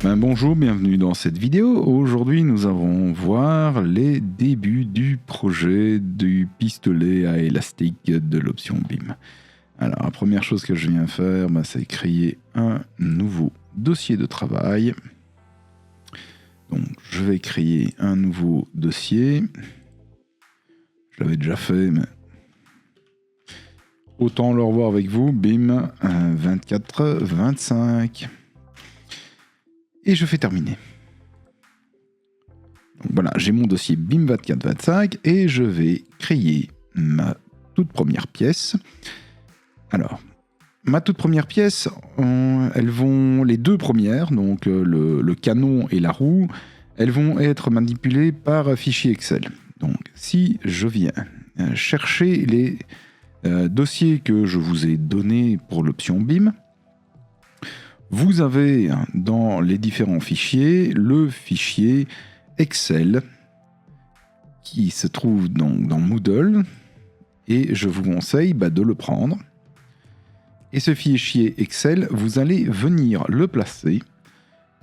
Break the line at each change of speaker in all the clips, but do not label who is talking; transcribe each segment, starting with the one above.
Bonjour, bienvenue dans cette vidéo. Aujourd'hui, nous allons voir les débuts du projet du pistolet à élastique de l'option BIM. Alors, la première chose que je viens faire, c'est créer un nouveau dossier de travail. Donc, je vais créer un nouveau dossier. Je l'avais déjà fait, mais autant le revoir avec vous. BIM 24-25. Et je fais terminer. Donc voilà, j'ai mon dossier BIM 24-25 et je vais créer ma toute première pièce. Alors, ma toute première pièce, les deux premières, donc le canon et la roue, elles vont être manipulées par fichier Excel. Donc, si je viens chercher les dossiers que je vous ai donnés pour l'option BIM, vous avez dans les différents fichiers le fichier Excel qui se trouve donc dans Moodle et je vous conseille de le prendre. Et ce fichier Excel, vous allez venir le placer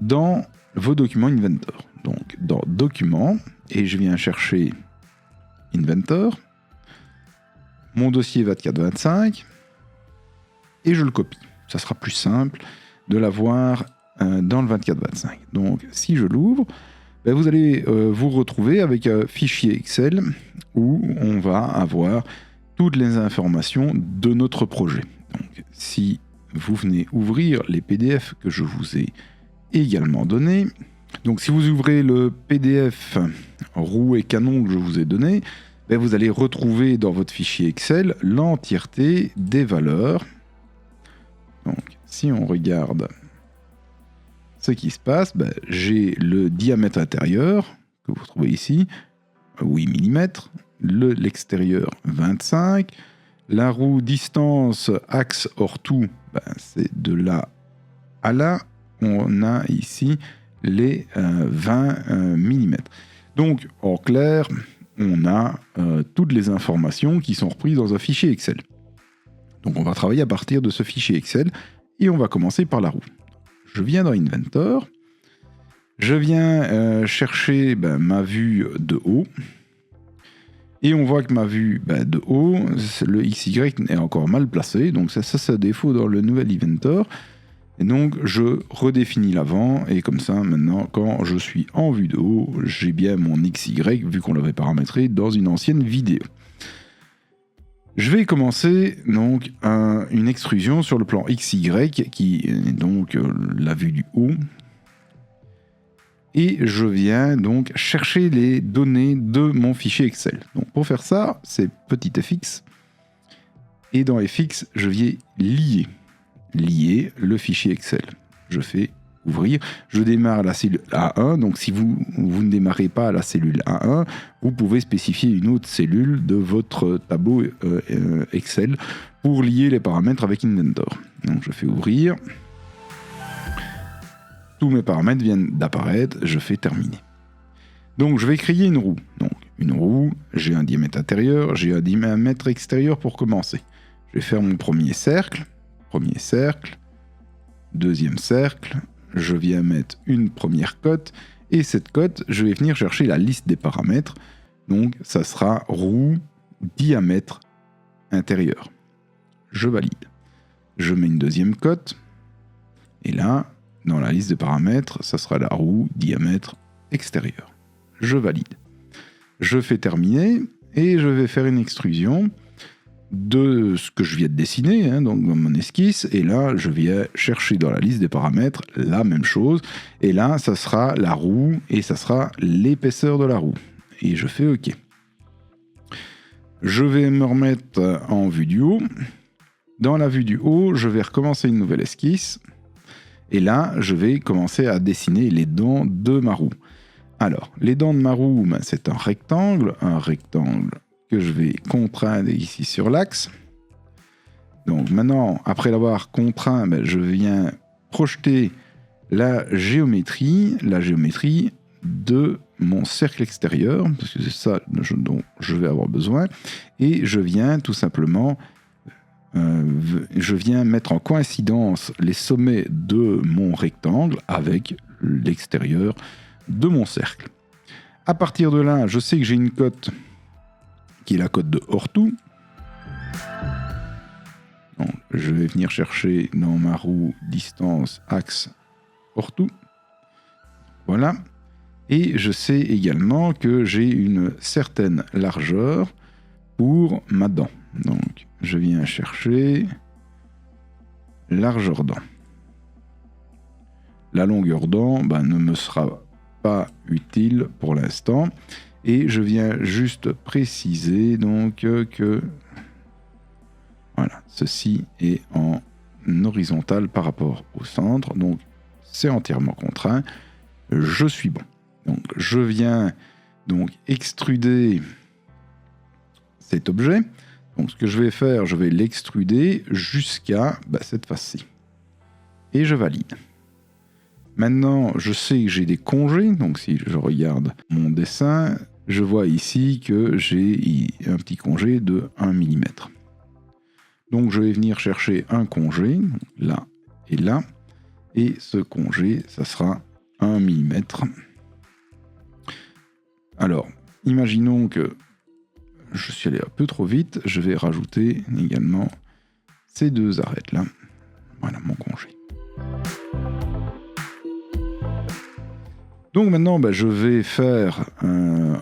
dans vos documents Inventor. Donc dans Documents, et je viens chercher Inventor, mon dossier 24-25 et je le copie. Ça sera plus simple de l'avoir dans le 24-25. Donc, si je l'ouvre, vous allez vous retrouver avec un fichier Excel où on va avoir toutes les informations de notre projet. Donc, si vous venez ouvrir les PDF que je vous ai également donnés, donc si vous ouvrez le PDF roue et canon que je vous ai donné, vous allez retrouver dans votre fichier Excel l'entièreté des valeurs. Donc, si on regarde ce qui se passe, j'ai le diamètre intérieur, que vous trouvez ici, 8 mm, l'extérieur 25, la roue distance axe hors tout, c'est de là à là, on a ici les 20 mm. Donc, en clair, on a toutes les informations qui sont reprises dans un fichier Excel. Donc, on va travailler à partir de ce fichier Excel et on va commencer par la roue. Je viens dans Inventor, je viens chercher ma vue de haut, et on voit que ma vue de haut, le XY est encore mal placé, donc ça c'est un défaut dans le nouvel Inventor, et donc je redéfinis l'avant, et comme ça maintenant quand je suis en vue de haut, j'ai bien mon XY, vu qu'on l'avait paramétré dans une ancienne vidéo. Je vais commencer donc une extrusion sur le plan XY qui est donc la vue du haut. Et je viens donc chercher les données de mon fichier Excel. Donc pour faire ça, c'est petit fx. Et dans fx, je viens lier le fichier Excel. Je fais ouvrir. Je démarre à la cellule A1. Donc si vous ne démarrez pas à la cellule A1, vous pouvez spécifier une autre cellule de votre tableau Excel pour lier les paramètres avec Inventor. Donc je fais ouvrir. Tous mes paramètres viennent d'apparaître. Je fais terminer. Donc je vais créer une roue. Donc une roue, j'ai un diamètre intérieur, j'ai un diamètre extérieur pour commencer. Je vais faire mon premier cercle, deuxième cercle. Je viens mettre une première cote, et cette cote, je vais venir chercher la liste des paramètres. Donc, ça sera roue, diamètre, intérieur. Je valide. Je mets une deuxième cote, et là, dans la liste de paramètres, ça sera la roue, diamètre, extérieur. Je valide. Je fais terminer, et je vais faire une extrusion de ce que je viens de dessiner, donc dans mon esquisse, et là je viens chercher dans la liste des paramètres la même chose, et là ça sera la roue et ça sera l'épaisseur de la roue, et je fais OK. Je vais me remettre en vue du haut. Dans la vue du haut, je vais recommencer une nouvelle esquisse, et là je vais commencer à dessiner les dents de ma roue. Alors, les dents de ma roue, c'est un rectangle que je vais contraindre ici sur l'axe. Donc maintenant, après l'avoir contraint, je viens projeter la géométrie de mon cercle extérieur, parce que c'est ça dont je vais avoir besoin, et je viens tout simplement je viens mettre en coïncidence les sommets de mon rectangle avec l'extérieur de mon cercle. À partir de là, je sais que j'ai une cote qui est la cote de hors-tout. Donc, je vais venir chercher dans ma roue distance, axe, hors-tout. Voilà. Et je sais également que j'ai une certaine largeur pour ma dent. Donc, je viens chercher largeur dent. La longueur dent ne me sera pas utile pour l'instant. Et je viens juste préciser donc que voilà, ceci est en horizontal par rapport au centre. Donc, c'est entièrement contraint. Je suis bon. Donc, je viens donc extruder cet objet. Donc, ce que je vais faire, je vais l'extruder jusqu'à cette face-ci. Et je valide. Maintenant, je sais que j'ai des congés. Donc, si je regarde mon dessin, je vois ici que j'ai un petit congé de 1 mm. Donc, je vais venir chercher un congé, là et là. Et ce congé, ça sera 1 mm. Alors, imaginons que je suis allé un peu trop vite. Je vais rajouter également ces deux arêtes-là. Voilà mon congé. Donc maintenant, je vais faire un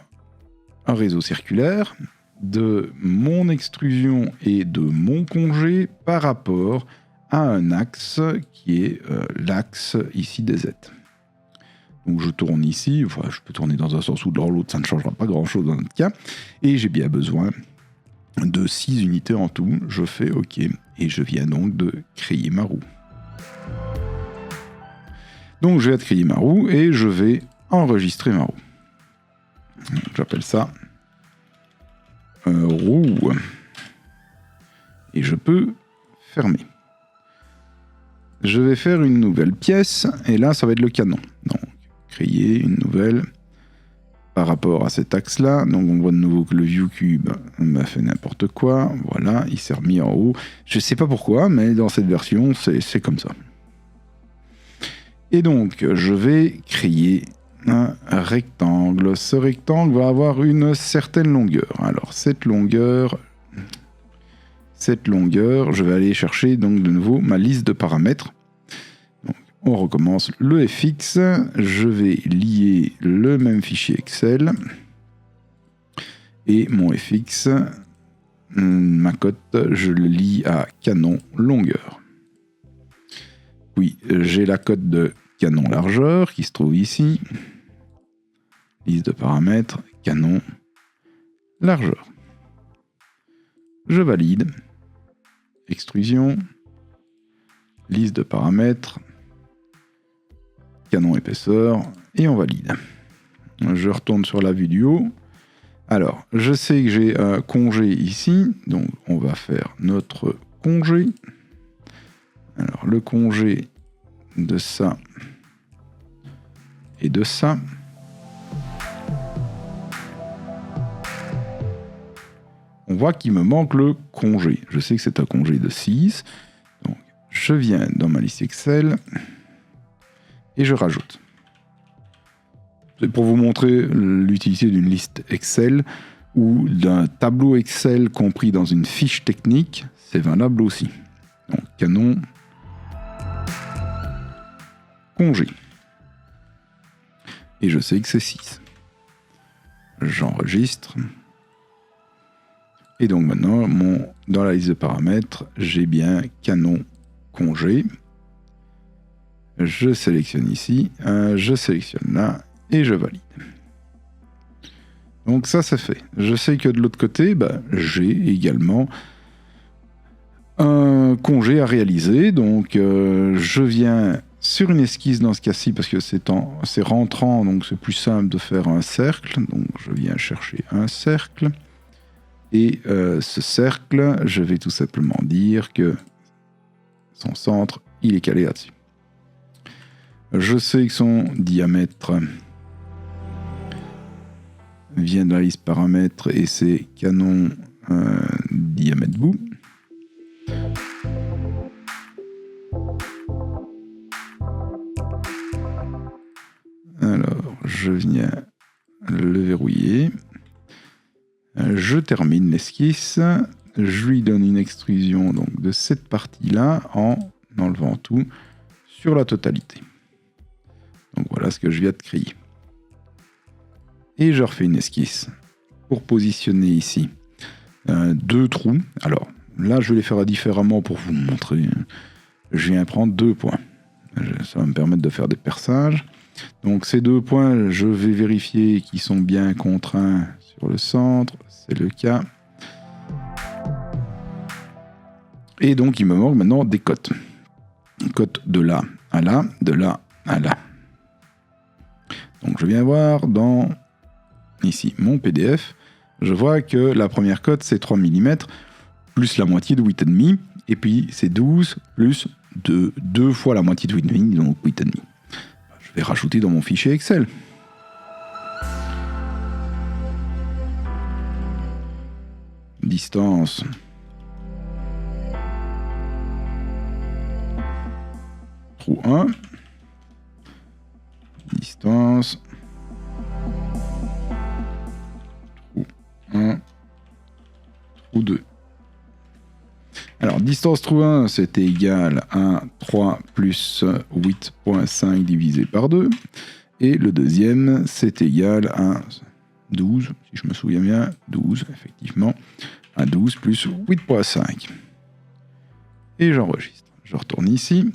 réseau circulaire de mon extrusion et de mon congé par rapport à un axe qui est l'axe ici des Z. Donc je tourne ici, je peux tourner dans un sens ou dans l'autre, ça ne changera pas grand-chose dans notre cas. Et j'ai bien besoin de 6 unités en tout. Je fais OK et je viens donc de créer ma roue. Donc je vais créer ma roue et je vais enregistrer ma roue. J'appelle ça roue. Et je peux fermer. Je vais faire une nouvelle pièce et là ça va être le canon. Donc créer une nouvelle par rapport à cet axe là. Donc on voit de nouveau que le view cube m'a fait n'importe quoi. Voilà, il s'est remis en haut. Je sais pas pourquoi, mais dans cette version c'est comme ça. Et donc, je vais créer un rectangle. Ce rectangle va avoir une certaine longueur. Alors, cette longueur, je vais aller chercher donc de nouveau ma liste de paramètres. Donc, on recommence le fx. Je vais lier le même fichier Excel. Et mon fx, ma cote, je le lie à canon longueur. Oui, j'ai la cote de canon largeur qui se trouve ici. Liste de paramètres, canon largeur. Je valide. Extrusion. Liste de paramètres. Canon épaisseur. Et on valide. Je retourne sur la vue du haut. Alors, je sais que j'ai un congé ici. Donc, on va faire notre congé. Alors, le congé de ça et de ça. On voit qu'il me manque le congé. Je sais que c'est un congé de 6. Donc, je viens dans ma liste Excel et je rajoute. C'est pour vous montrer l'utilité d'une liste Excel ou d'un tableau Excel compris dans une fiche technique. C'est valable aussi. Donc, canon congé. Et je sais que c'est 6. J'enregistre. Et donc maintenant, dans la liste de paramètres, j'ai bien canon congé. Je sélectionne ici, je sélectionne là, et je valide. Donc ça, c'est fait. Je sais que de l'autre côté, j'ai également un congé à réaliser. Donc je viens sur une esquisse dans ce cas-ci, parce que c'est rentrant, donc c'est plus simple de faire un cercle. Donc je viens chercher un cercle. Et ce cercle, je vais tout simplement dire que son centre, il est calé là-dessus. Je sais que son diamètre vient de la liste paramètres et c'est canon diamètre bout. Alors, je viens le verrouiller. Je termine l'esquisse. Je lui donne une extrusion donc, de cette partie-là en enlevant tout sur la totalité. Donc voilà ce que je viens de créer. Et je refais une esquisse pour positionner ici 2 trous. Alors là, je vais les faire différemment pour vous montrer. Je viens prendre 2 points. Ça va me permettre de faire des perçages. Donc ces 2 points, je vais vérifier qu'ils sont bien contraints sur le centre. C'est le cas. Et donc il me manque maintenant des cotes. Cotes de là à là, de là à là. Donc je viens voir dans ici mon PDF. Je vois que la première cote c'est 3 mm plus la moitié de 8,5. Et puis c'est 12 plus 2 fois la moitié de 8,5, donc 8,5. Je vais rajouter dans mon fichier Excel. Distance. Trou 1. Distance. Trou 1. Trou 2. Alors, distance trou 1, c'était égal à 3 plus 8,5 divisé par 2. Et le deuxième, c'est égal à 12, si je me souviens bien, 12, effectivement, à 12 plus 8,5. Et j'enregistre. Je retourne ici.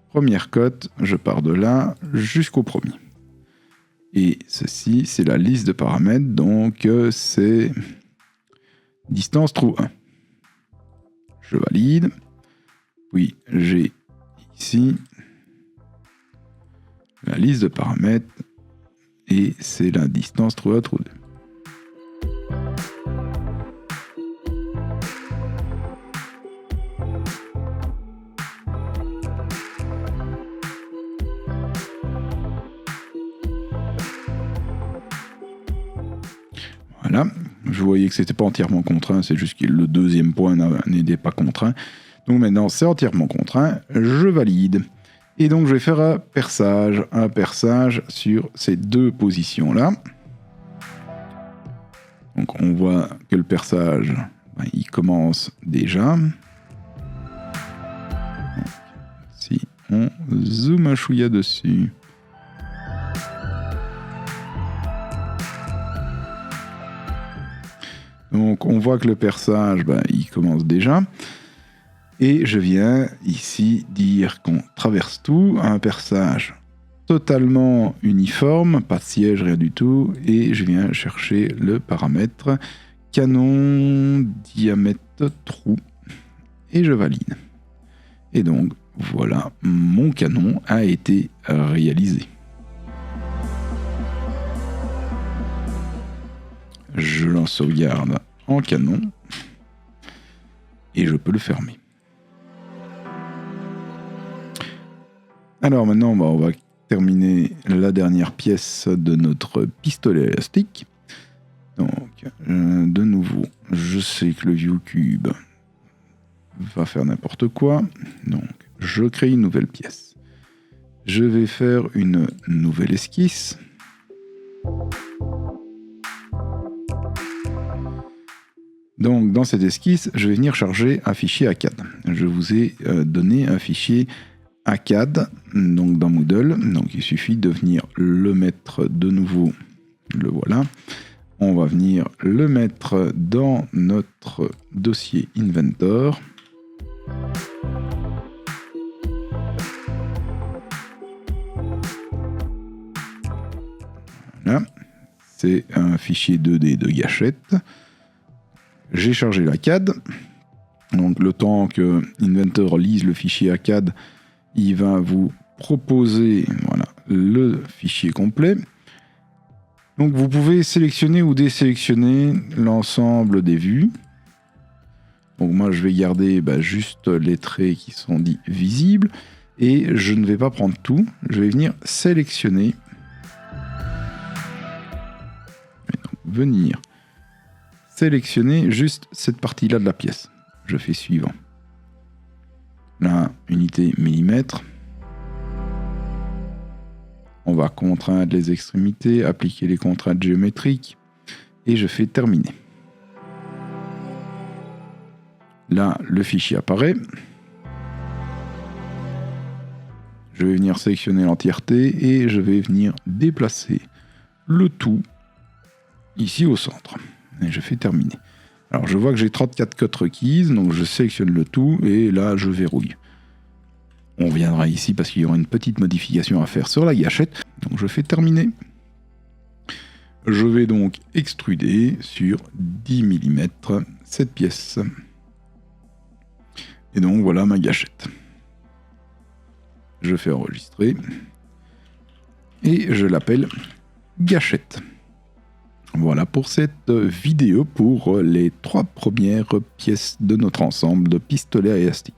Première cote, je pars de là jusqu'au premier. Et ceci, c'est la liste de paramètres, donc c'est distance trou 1. Je valide. Puis j'ai ici la liste de paramètres et c'est la distance trou 1, trou 2. Voilà, je voyais que c'était pas entièrement contraint, c'est juste que le deuxième point n'était pas contraint. Donc maintenant c'est entièrement contraint, je valide. Et donc je vais faire un perçage sur ces 2 positions-là. Donc on voit que le perçage, il commence déjà. Donc, si on zoome un chouïa dessus. Donc on voit que le perçage, il commence déjà. Et je viens ici dire qu'on traverse tout, un perçage totalement uniforme, pas de siège, rien du tout. Et je viens chercher le paramètre canon diamètre trou. Et je valide. Et donc voilà, mon canon a été réalisé. Je l'en sauvegarde en canon et je peux le fermer. Alors maintenant, on va terminer la dernière pièce de notre pistolet élastique. Donc, de nouveau, je sais que le ViewCube va faire n'importe quoi. Donc, je crée une nouvelle pièce. Je vais faire une nouvelle esquisse. Donc, dans cette esquisse, je vais venir charger un fichier ACAD. Je vous ai donné un fichier ACAD donc dans Moodle. Donc, il suffit de venir le mettre de nouveau. Le voilà. On va venir le mettre dans notre dossier Inventor. Voilà. C'est un fichier 2D de gâchette. J'ai chargé l'ACAD. Donc le temps que Inventor lise le fichier ACAD, il va vous proposer voilà, le fichier complet. Donc vous pouvez sélectionner ou désélectionner l'ensemble des vues. Donc moi je vais garder juste les traits qui sont dits visibles. Et je ne vais pas prendre tout. Je vais venir sélectionner. Venir sélectionner juste cette partie-là de la pièce. Je fais suivant. Là, unité millimètre. On va contraindre les extrémités, appliquer les contraintes géométriques, et je fais terminer. Là, le fichier apparaît. Je vais venir sélectionner l'entièreté et je vais venir déplacer le tout ici au centre. Et je fais terminer. Alors je vois que j'ai 34 cotes requises, donc je sélectionne le tout et là je verrouille. On viendra ici parce qu'il y aura une petite modification à faire sur la gâchette. Donc je fais terminer. Je vais donc extruder sur 10 mm cette pièce. Et donc voilà ma gâchette. Je fais enregistrer. Et je l'appelle gâchette. Voilà pour cette vidéo pour les 3 premières pièces de notre ensemble de pistolet à élastique.